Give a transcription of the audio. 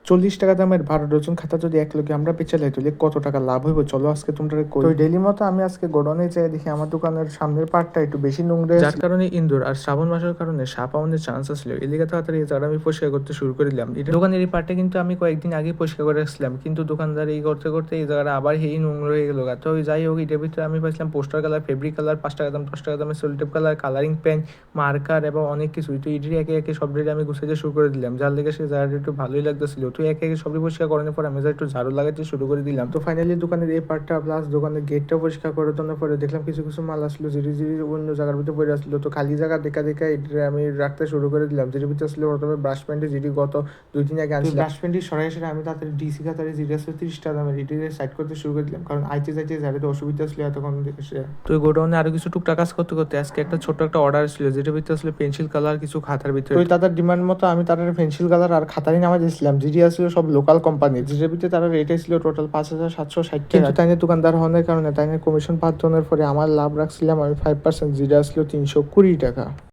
40 টাকা দামের 12 ডজন খাতা যদি এক লগে আমরা বেচালাই তাহলে কত টাকা লাভ হইব, চলো আজকে তোমরা কই। তো ডেইলি মতো আমি আজকে গোডাউনে যাই, দেখি আমার দোকানের সামনের পার্টটা একটু বেশি নোংরা, যার কারণে ইন্দুর আর শ্রাবণ মাসের কারণে সাপ আমাদের চান্স আসলে এদিকে তাড়াতাড়ি এই জায়গা আমি পরিষ্কার করতে শুরু করে দিলাম। দোকানের এই পার্টটা কিন্তু আমি কয়েকদিন আগে পরিষ্কার করে রাখছিলাম, কিন্তু দোকানদার এই করতে করতে এই জায়গাটা আবার এই নোংরা হয়ে গেল। তো যাই হোক, এটার ভিতরে আমি পাইছিলাম পোস্টার কালার, ফেব্রিক কালার, 5 টাকা দাম, 10 টাকা দামের sellotape colour, colouring pen, marker এবং অনেক কিছু। তো এটি একে একে সব ডেটে আমি গুছাইতে শুরু করে দিলাম, যার লেগে সে জায়গাটা একটু ভালোই লাগতেছিল। তো একে একে সবই পরিষ্কার করানোর পর আমি একটু ঝাড়ু লাগাতে শুরু করে দিলাম। তো ফাইনালি দোকানের এই পার্টটা প্লাস দোকানের গেটটা পরিষ্কার করে দেওয়ার পরে দেখলাম কিছু কিছু মাল আসলো যেটি অন্য জায়গার ভিতরে পড়ে আসলো। তো খালি জায়গা দেখা দেখা এটা আমি রাখতে শুরু করে দিলাম। যেটির ভিতরে আসলে প্রথমে ব্রাশ প্যান্টে যেটি গত 2 দিন আগে আনছিলাম, ব্রাশ প্যান্টটি সরাই সেটা আমি তাড়াতাড়ি ডিসি খাতারে যেটি আসলে 30 টাকা দামের এটি সাইড করতে শুরু করে দিলাম, কারণ আইতে যাইতে যাবে তো অসুবিধা আসলে এতক্ষণ সে। তো গোডাউনে আরো কিছু টুকটাক কাজ করতে করতে আজকে একটা ছোট্ট একটা অর্ডার ছিল, যেটার ভিতরে আসলে পেন্সিল কালার কিছু খাতার ভিতরে। তো তাদের ডিমান্ড মতো আমি তাদের পেন্সিল কালার আর খাতারই নামা দিয়েছিলাম, যেটি আসলে সব লোকাল কোম্পানি, যেটার ভিতরে তারা রেট ছিল টোটাল 5,760 টাকা। কিন্তু তাইনের দোকানদার হওয়ার কারণে তাইনের কমিশন 5 জনের পরে আমার লাভ রাখছিলাম আমি 5%, যেটা আসলে 320 টাকা।